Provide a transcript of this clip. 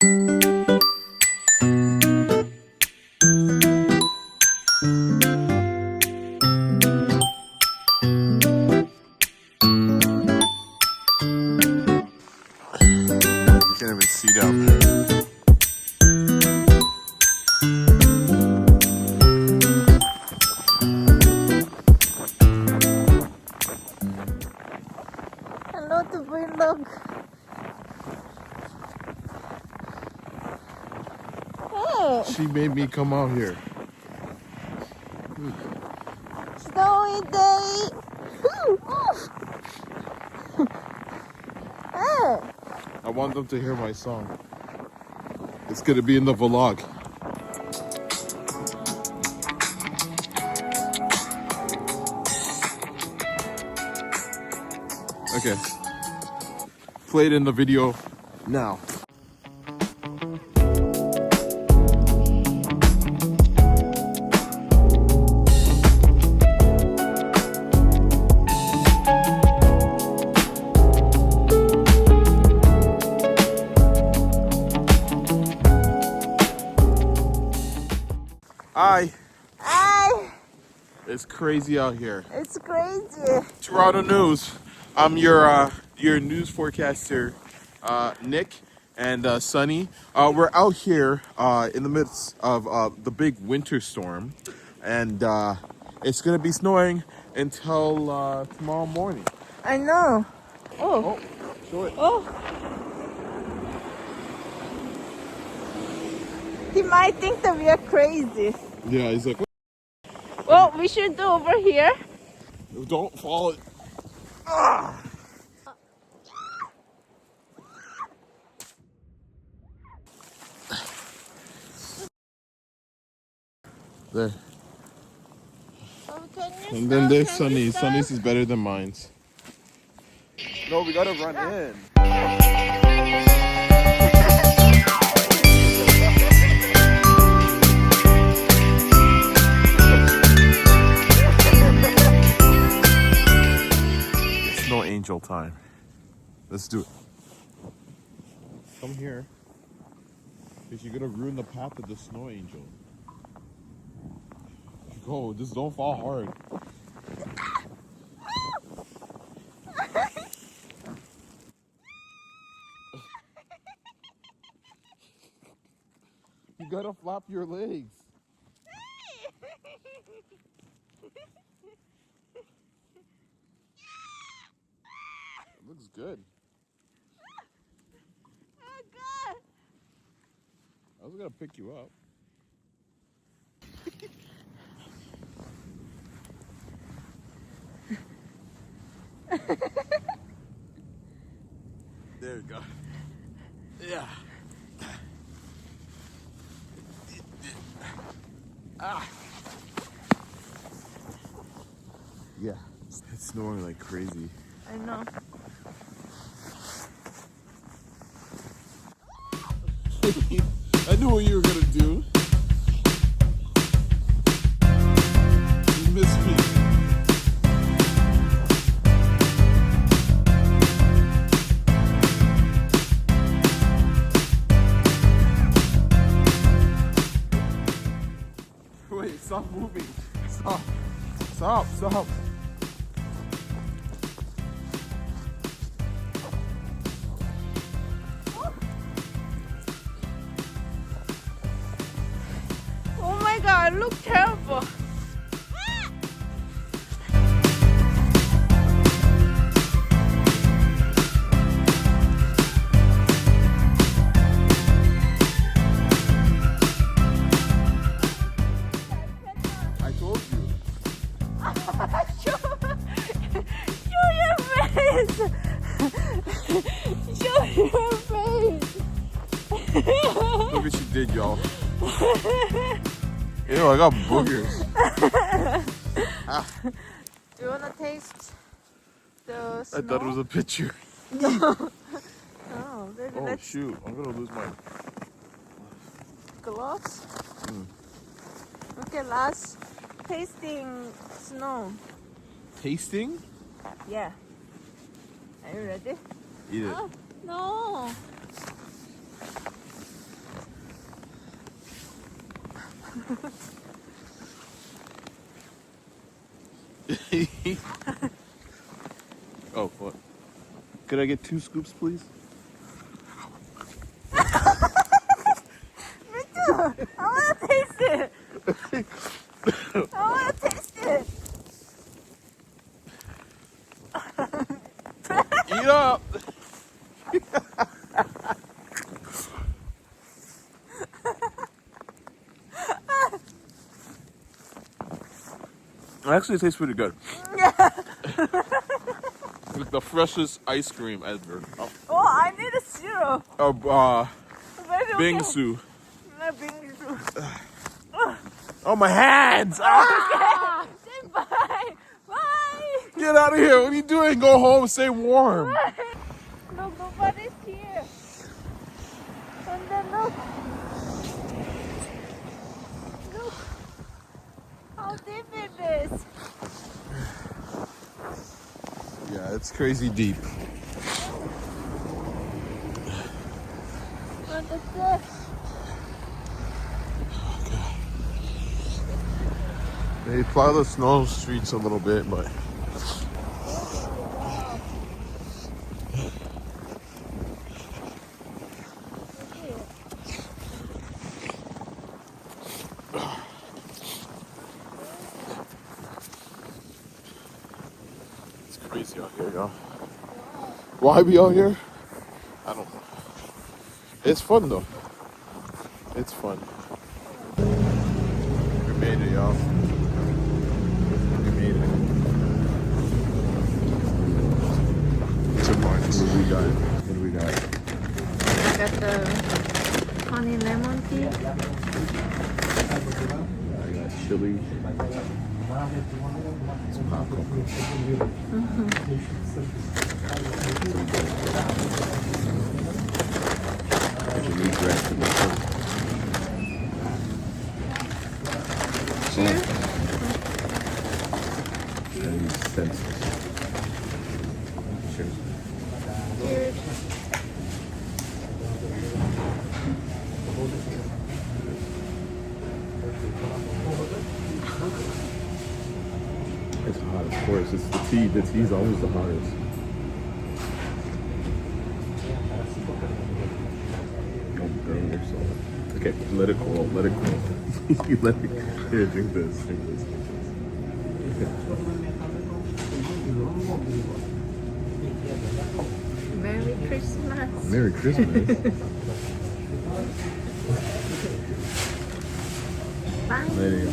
Can't even see down there. Hello to vlog. Hey, She made me come out here. snowy day. Hey, I want them to hear my song. It's gonna be in the vlog. Okay. Play it in the video now. Hi. hi. It's crazy out here. It's crazy. Toronto News. I'm your news forecaster, Nick and Sunny. We're out here in the midst of the big winter storm, and it's gonna be snowing until tomorrow morning. I know. Oh, Oh, show it. oh. He might think that we are crazy. Yeah, he's like, Well, we should do over here. don't fall it. There. Oh, can you And then stop? there's Can Sunny. you stop? Sunny's is better than mine's. No, we gotta run in. Snow angel time. Let's do it. Come here. Because you're gonna ruin the path of the snow angel. Go, just don't fall hard. You gotta flap your legs. It looks good. Oh, God. I was gonna pick you up. There we go. Yeah. Ah. Yeah. It's snowing like crazy. I know. I knew what you were gonna do. You missed me. Wait, stop moving. Stop. Stop, stop. Oh my God, look terrible. I told you. Show your face. Show your face. Look what you did, y'all. Ew, I got boogers. Ah, Do you wanna taste the snow? I thought it was a picture. Oh, baby, Oh, let's shoot. I'm gonna lose my... gloves. Okay, last tasting snow. Tasting? Yeah. Are you ready? Eat it. Oh, no. Oh, what? Could I get 2 scoops, please? Me too. I wanna taste it. I wanna taste it. Eat up! Actually, it tastes pretty good. Like the freshest ice cream ever. Oh, I need a syrup. Maybe we Bingsu. can- Bingsu. Oh, my hands! Ah! Okay. Say bye. Bye. Get out of here! What are you doing? Go home. Stay warm. Look, nobody's here. And then look. Look. How deep it is. Yeah, it's crazy deep. What is this? They plow the snow streets a little bit, but it's crazy out here, y'all. Why be out here? I don't know. It's fun though. It's fun. We made it, y'all. We made it. To March. What do we got? What do we got? I got the honey lemon tea. I got chili. Some hot cocoa. There's a new dress in the front. Cheers. And stencils. Cheers. Cheers. It's hot, of course. It's the tea. The tea's always the hottest. Don't burn yourself. Okay, let it cool. Let it cool. Let it. Here, drink this. Drink this. Merry Christmas. Merry Christmas. Bye. There you go.